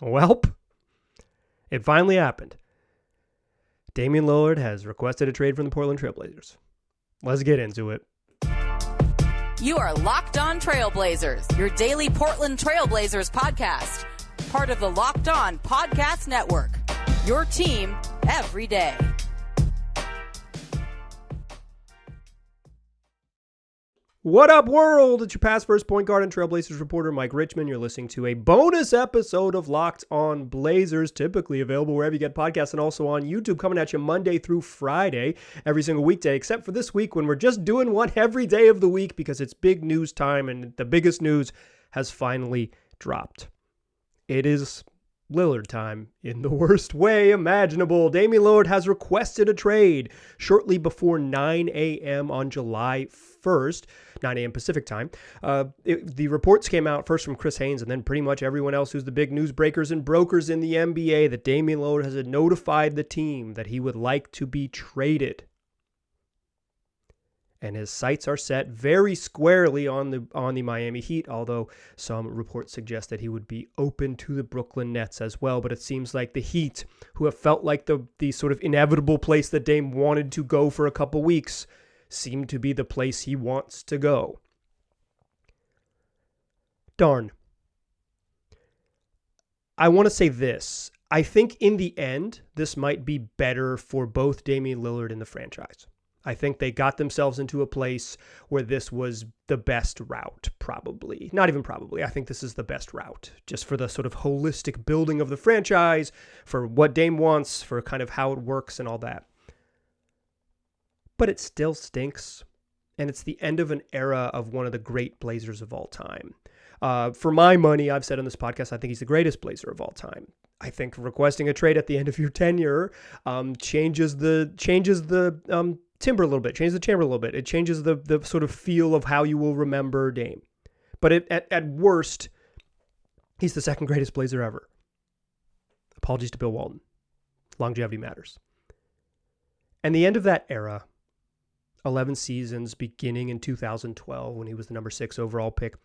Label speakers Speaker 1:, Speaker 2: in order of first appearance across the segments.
Speaker 1: Welp, it finally happened. Damian Lillard has requested a trade from the Portland Trailblazers. Let's get into it.
Speaker 2: You are Locked On Trailblazers, your daily Portland Trailblazers podcast. Part of the Locked On Podcast Network, your team every day.
Speaker 1: What up, world? It's your past first point guard and Trailblazers reporter, Mike Richmond. You're listening to a bonus episode of Locked On Blazers, typically available wherever you get podcasts and also on YouTube, coming at you Monday through Friday, every single weekday, except for this week when we're just doing one every day of the week because it's big news time and the biggest news has finally dropped. It is Lillard time in the worst way imaginable. Damian Lillard has requested a trade shortly before 9 a.m. on July 1st, 9 a.m. Pacific time. The reports came out first from Chris Haynes and then pretty much everyone else who's the big newsbreakers and brokers in the NBA that Damian Lillard has notified the team that he would like to be traded. And his sights are set very squarely on the Miami Heat, although some reports suggest that he would be open to the Brooklyn Nets as well. But it seems like the Heat, who have felt like the sort of inevitable place that Dame wanted to go for a couple weeks, seem to be the place he wants to go. Darn. I want to say this. I think in the end, this might be better for both Damian Lillard and the franchise. I think they got themselves into a place where this was the best route, probably. Not even probably. I think this is the best route, just for the sort of holistic building of the franchise, for what Dame wants, for kind of how it works and all that. But it still stinks, and it's the end of an era of one of the great Blazers of all time. For my money, I've said on this podcast, I think he's the greatest Blazer of all time. I think requesting a trade at the end of your tenure changes the timber a little bit, changes the chamber a little bit. It changes the sort of feel of how you will remember Dame. But at worst, he's the second greatest Blazer ever. Apologies to Bill Walton. Longevity matters. And the end of that era, 11 seasons beginning in 2012 when he was the number 6 overall pick,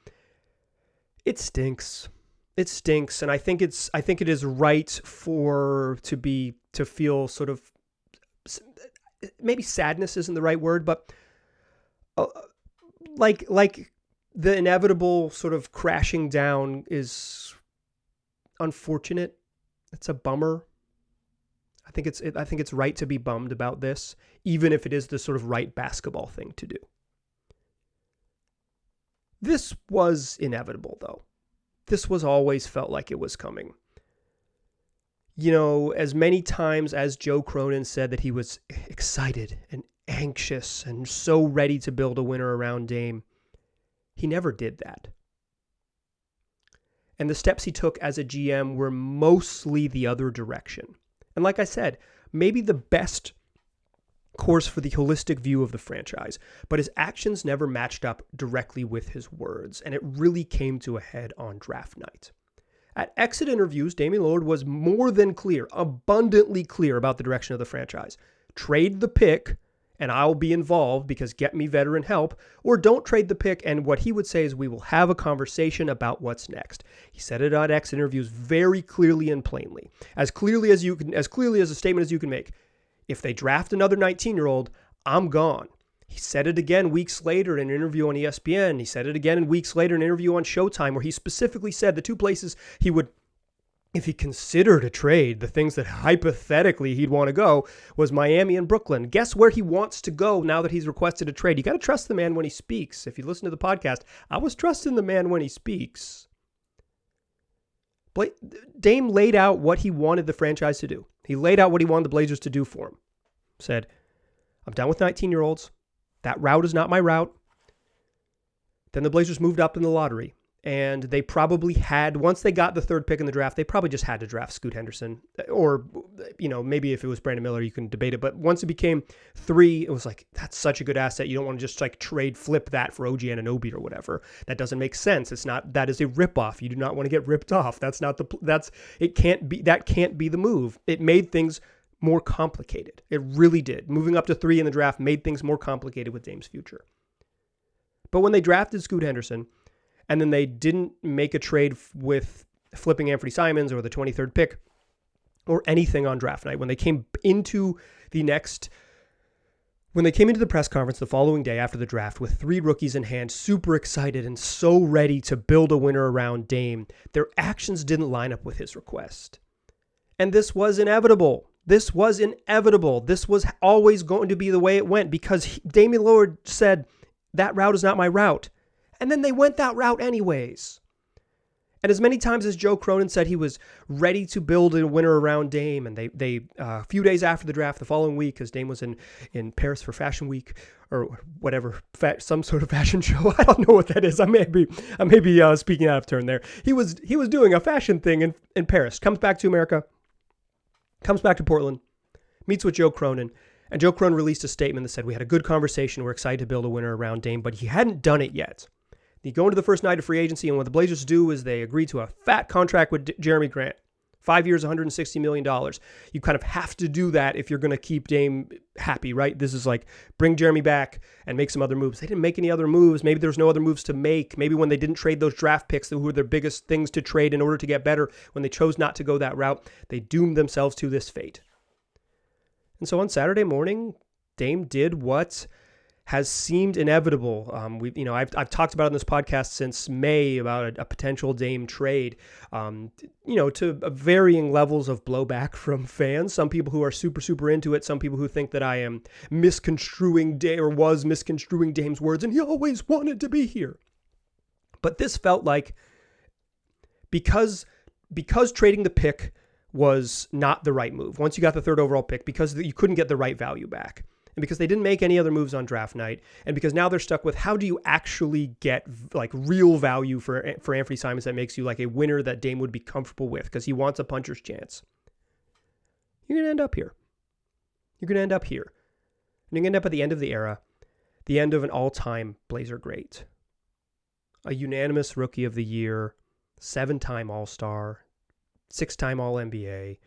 Speaker 1: it stinks. It stinks, and I think it is right to feel sort of, maybe sadness isn't the right word, but like the inevitable sort of crashing down is unfortunate. It's a bummer. I think it's right to be bummed about this, even if it is the sort of right basketball thing to do. This was inevitable, though. This was always felt like it was coming. You know, as many times as Joe Cronin said that he was excited and anxious and so ready to build a winner around Dame, he never did that. And the steps he took as a GM were mostly the other direction. And like I said, maybe the best course for the holistic view of the franchise, but his actions never matched up directly with his words, and it really came to a head on draft night. At exit interviews, Damian Lillard was more than clear, abundantly clear about the direction of the franchise. Trade the pick, and I'll be involved because get me veteran help, or don't trade the pick, and what he would say is we will have a conversation about what's next. He said it on exit interviews very clearly and plainly, as clearly as a statement as you can make. If they draft another 19-year-old, I'm gone. He said it again weeks later in an interview on ESPN. He said it again in weeks later in an interview on Showtime, where he specifically said the two places he would, if he considered a trade, the things that hypothetically he'd want to go was Miami and Brooklyn. Guess where he wants to go now that he's requested a trade? You got to trust the man when he speaks. If you listen to the podcast, I was trusting the man when he speaks. Dame laid out what he wanted the franchise to do. He laid out what he wanted the Blazers to do for him. Said, I'm done with 19-year-olds. That route is not my route. Then the Blazers moved up in the lottery. And they probably had, once they got the third pick in the draft, they probably just had to draft Scoot Henderson. Or, you know, maybe if it was Brandon Miller, you can debate it. But once it became 3, it was like, that's such a good asset. You don't want to just like flip that for OG Anunoby or whatever. That doesn't make sense. It's not, that is a ripoff. You do not want to get ripped off. That can't be the move. It made things more complicated. It really did. Moving up to 3 in the draft made things more complicated with Dame's future. But when they drafted Scoot Henderson, and then they didn't make a trade with flipping Anthony Simons or the 23rd pick or anything on draft night. When they came into the press conference the following day after the draft with 3 rookies in hand, super excited and so ready to build a winner around Dame, their actions didn't line up with his request. And this was inevitable. This was always going to be the way it went because Damian Lillard said, that route is not my route. And then they went that route anyways. And as many times as Joe Cronin said he was ready to build a winner around Dame, and they a few days after the draft, the following week, because Dame was in Paris for Fashion Week or whatever, some sort of fashion show. I don't know what that is. I may be speaking out of turn there. He was doing a fashion thing in Paris. Comes back to America, comes back to Portland, meets with Joe Cronin, and Joe Cronin released a statement that said, we had a good conversation. We're excited to build a winner around Dame, but he hadn't done it yet. You go into the first night of free agency, and what the Blazers do is they agree to a fat contract with Jeremy Grant. 5 years, $160 million. You kind of have to do that if you're going to keep Dame happy, right? This is like, bring Jeremy back and make some other moves. They didn't make any other moves. Maybe there's no other moves to make. Maybe when they didn't trade those draft picks, who were their biggest things to trade in order to get better, when they chose not to go that route, they doomed themselves to this fate. And so on Saturday morning, Dame did what has seemed inevitable. I've talked about it on this podcast since May about a potential Dame trade, to varying levels of blowback from fans. Some people who are super, super into it. Some people who think that I am misconstruing Dame's words, and he always wanted to be here. But this felt like because trading the pick was not the right move. Once you got the 3rd overall pick, because you couldn't get the right value back. And because they didn't make any other moves on draft night, and because now they're stuck with how do you actually get like real value for Anthony Simons that makes you like a winner that Dame would be comfortable with because he wants a puncher's chance. You're going to end up here. And you're going to end up at the end of the era, the end of an all-time Blazer great. A unanimous Rookie of the Year, 7-time All-Star, 6-time All-NBA.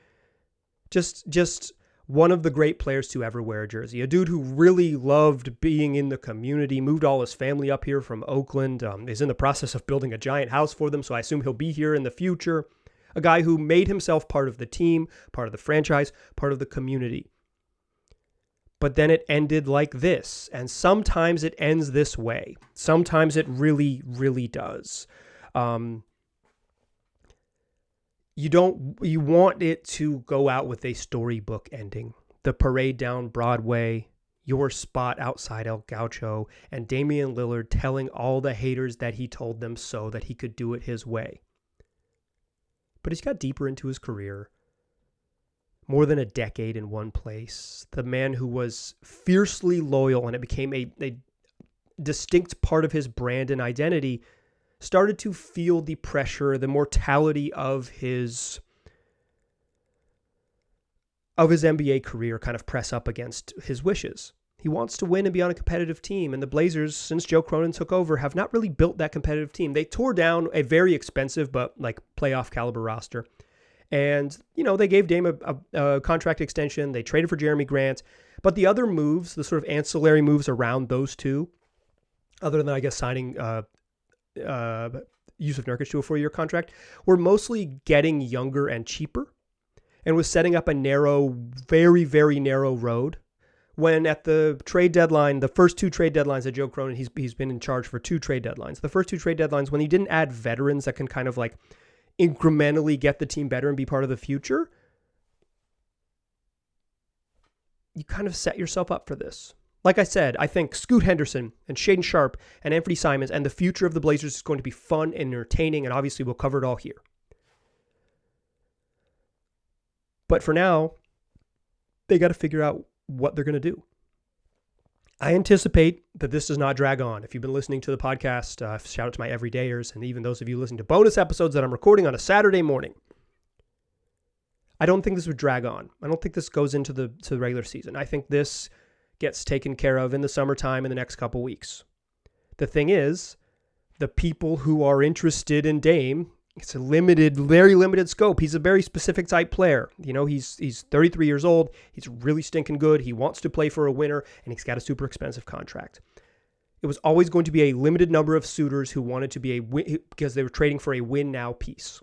Speaker 1: Just one of the great players to ever wear a jersey. A dude who really loved being in the community, moved all his family up here from Oakland, is in the process of building a giant house for them, so I assume he'll be here in the future. A guy who made himself part of the team, part of the franchise, part of the community. But then it ended like this, and sometimes it ends this way. Sometimes it really, really does. You want it to go out with a storybook ending. The parade down Broadway, your spot outside El Gaucho, and Damian Lillard telling all the haters that he told them so that he could do it his way. But as he got deeper into his career, more than a decade in one place, the man who was fiercely loyal and it became a distinct part of his brand and identity started to feel the pressure, the mortality of his NBA career kind of press up against his wishes. He wants to win and be on a competitive team, and the Blazers, since Joe Cronin took over, have not really built that competitive team. They tore down a very expensive but like playoff caliber roster, and they gave Dame a contract extension. They traded for Jeremy Grant, but the other moves, the sort of ancillary moves around those two, other than I guess signing Yusuf Nurkic to a 4-year contract, were mostly getting younger and cheaper, and was setting up a narrow, very, very narrow road. When at the trade deadline, the first 2 trade deadlines that Joe Cronin, he's been in charge for 2 trade deadlines. The first 2 trade deadlines, when he didn't add veterans that can kind of like incrementally get the team better and be part of the future, you kind of set yourself up for this. Like I said, I think Scoot Henderson and Shaedon Sharpe and Anthony Simons and the future of the Blazers is going to be fun and entertaining, and obviously we'll cover it all here. But for now, they got to figure out what they're going to do. I anticipate that this does not drag on. If you've been listening to the podcast, shout out to my everydayers and even those of you listening to bonus episodes that I'm recording on a Saturday morning. I don't think this would drag on. I don't think this goes into the regular season. I think this gets taken care of in the summertime in the next couple weeks. The thing is, the people who are interested in Dame, it's a limited, very limited scope. He's a very specific type player. He's 33 years old. He's really stinking good. He wants to play for a winner, and he's got a super expensive contract. It was always going to be a limited number of suitors who wanted to be because they were trading for a win now piece.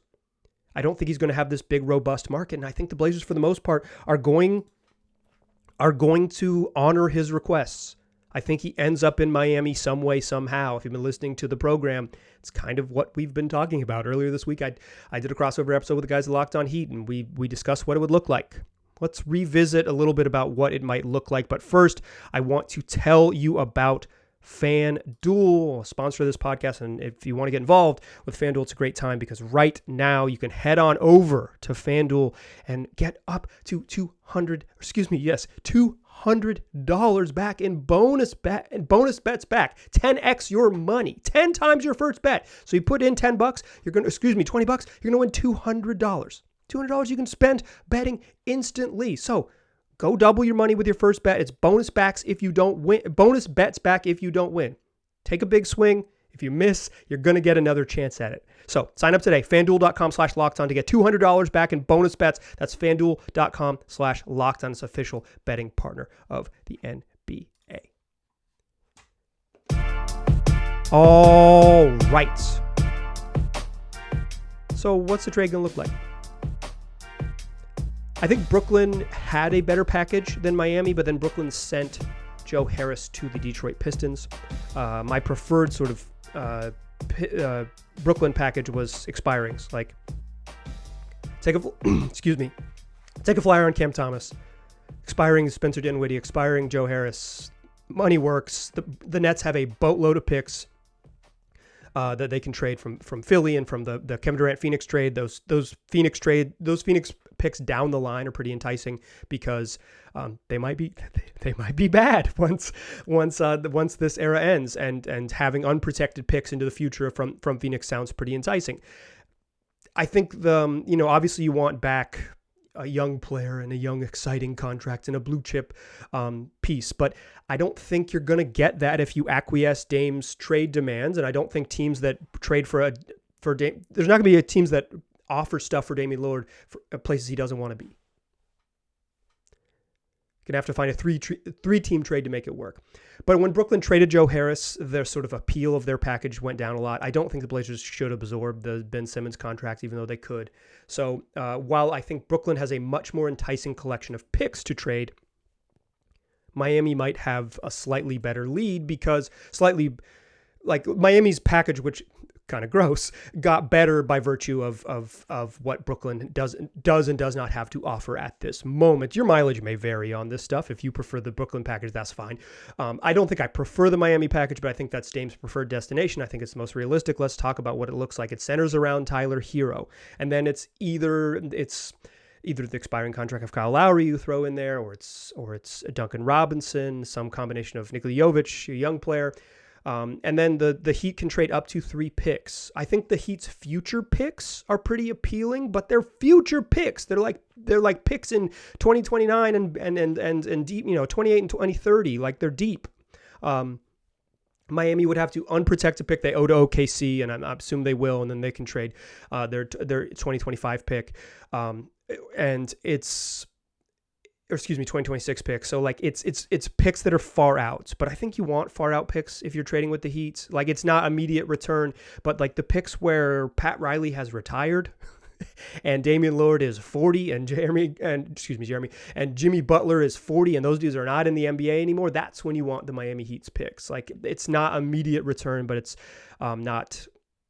Speaker 1: I don't think he's going to have this big, robust market. And I think the Blazers, for the most part, are going to honor his requests. I think he ends up in Miami some way, somehow. If you've been listening to the program, it's kind of what we've been talking about. Earlier this week, I did a crossover episode with the guys at Locked On Heat, and we discussed what it would look like. Let's revisit a little bit about what it might look like. But first, I want to tell you about FanDuel, sponsor of this podcast. And if you want to get involved with FanDuel, it's a great time because right now you can head on over to FanDuel and get up to $200 back in bonus bets back. 10x your money, 10 times your first bet. So you put in $20, you're going to win $200. $200 you can spend betting instantly. So go double your money with your first bet. It's bonus bets back if you don't win. Take a big swing. If you miss, you're going to get another chance at it. So sign up today, FanDuel.com/LockedOn to get $200 back in bonus bets. That's FanDuel.com/LockedOn. It's official betting partner of the NBA. All right. So what's the trade going to look like? I think Brooklyn had a better package than Miami, but then Brooklyn sent Joe Harris to the Detroit Pistons. My preferred sort of Brooklyn package was expirings. Like, take a flyer on Cam Thomas, expiring Spencer Dinwiddie, expiring Joe Harris. Money works. The Nets have a boatload of picks that they can trade from Philly and from the Kevin Durant Phoenix trade. Those Phoenix picks down the line are pretty enticing because they might be bad once this era ends, and having unprotected picks into the future from Phoenix sounds pretty enticing. I think obviously you want back a young player and a young exciting contract and a blue chip piece, but I don't think you're going to get that if you acquiesce Dame's trade demands, and I don't think teams that trade for Dame, there's not going to be teams that offer stuff for Damian Lillard for places he doesn't want to be. You're going to have to find a three-team trade to make it work. But when Brooklyn traded Joe Harris, their sort of appeal of their package went down a lot. I don't think the Blazers should absorb the Ben Simmons contract, even though they could. So while I think Brooklyn has a much more enticing collection of picks to trade, Miami might have a slightly better lead because Miami's package, which kind of gross, got better by virtue of what Brooklyn does and does not have to offer at this moment. Your mileage may vary on this stuff. If you prefer the Brooklyn package, that's fine. I don't think I prefer the Miami package, but I think that's Dame's preferred destination. I think it's the most realistic. Let's talk about what it looks like. It centers around Tyler Hero, and then it's either the expiring contract of Kyle Lowry you throw in there, or it's Duncan Robinson, some combination of Nikola Jovic, a young player. And then the Heat can trade up to 3 picks. I think the Heat's future picks are pretty appealing, but they're future picks. They're like picks in 2029 and deep, 28 and 2030. Like, they're deep. Miami would have to unprotect a pick they owe to OKC, and I assume they will, and then they can trade their 2025 pick. And it's 2026 picks. So it's picks that are far out, but I think you want far out picks if you're trading with the Heat. Like, it's not immediate return, but like the picks where Pat Riley has retired and Damian Lillard is 40 and Jimmy Butler is 40 and those dudes are not in the NBA anymore. That's when you want the Miami Heat's picks. Like, it's not immediate return, but it's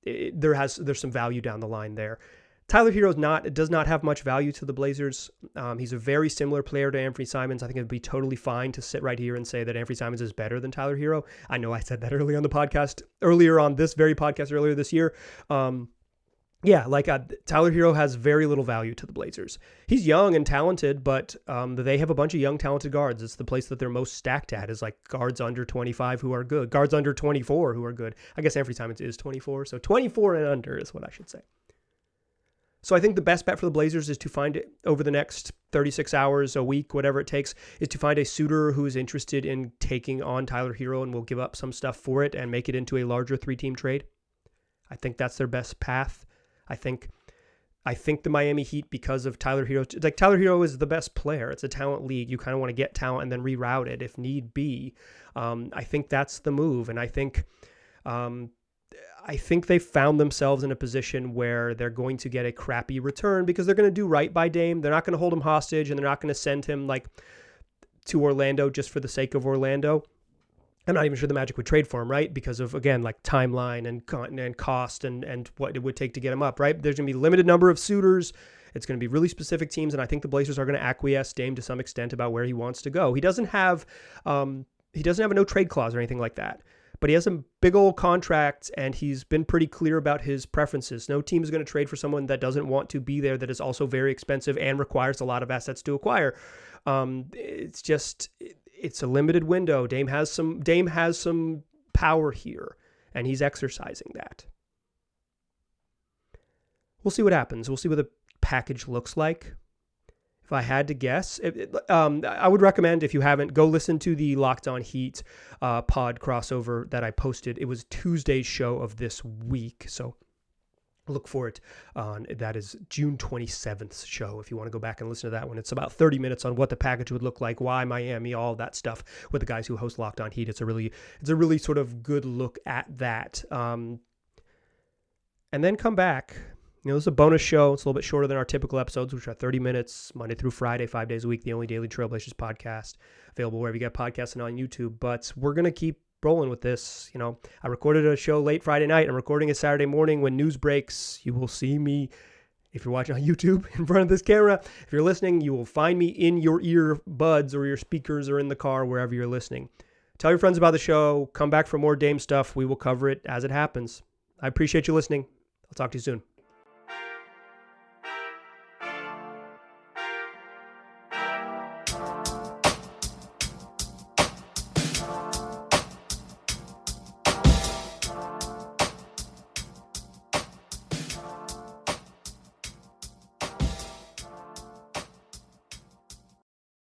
Speaker 1: there's some value down the line there. Tyler Hero does not have much value to the Blazers. He's a very similar player to Anthony Simons. I think it'd be totally fine to sit right here and say that Anthony Simons is better than Tyler Hero. I know I said that earlier on this very podcast earlier this year. Tyler Hero has very little value to the Blazers. He's young and talented, but they have a bunch of young, talented guards. It's the place that they're most stacked at, is like guards under 25 who are good, guards under 24 who are good. I guess Anthony Simons is 24, so 24 and under is what I should say. So I think the best bet for the Blazers is to find it over the next 36 hours, a week, whatever it takes, is to find a suitor who is interested in taking on Tyler Hero and will give up some stuff for it and make it into a larger 3-team trade. I think that's their best path. I think the Miami Heat, because of Tyler Hero, like, Tyler Hero is the best player. It's a talent league. You kind of want to get talent and then reroute it if need be. I think that's the move. And I think I think they found themselves in a position where they're going to get a crappy return because they're going to do right by Dame. They're not going to hold him hostage, and they're not going to send him like to Orlando just for the sake of Orlando. I'm not even sure the Magic would trade for him, right? Because of, again, like timeline and cost and what it would take to get him up, right? There's going to be a limited number of suitors. It's going to be really specific teams, and I think the Blazers are going to acquiesce Dame to some extent about where he wants to go. He doesn't have a no trade clause or anything like that, but he has a big old contract, and he's been pretty clear about his preferences. No team is going to trade for someone that doesn't want to be there, that is also very expensive and requires a lot of assets to acquire. It's a limited window. Dame has some power here, and he's exercising that. We'll see what happens. We'll see what the package looks like. If I had to guess, I would recommend, if you haven't, go listen to the Locked On Heat pod crossover that I posted. It was Tuesday's show of this week, so look for it on, that is June 27th show. If you want to go back and listen to that one, it's about 30 minutes on what the package would look like, why Miami, all that stuff with the guys who host Locked On Heat. It's a really sort of good look at that. And then come back. This is a bonus show. It's a little bit shorter than our typical episodes, which are 30 minutes, Monday through Friday, 5 days a week, the only daily Trailblazers podcast, available wherever you get podcasts and on YouTube. But we're going to keep rolling with this. I recorded a show late Friday night. I'm recording it Saturday morning. When news breaks, you will see me, if you're watching on YouTube, in front of this camera. If you're listening, you will find me in your earbuds or your speakers or in the car, wherever you're listening. Tell your friends about the show. Come back for more Dame stuff. We will cover it as it happens. I appreciate you listening. I'll talk to you soon.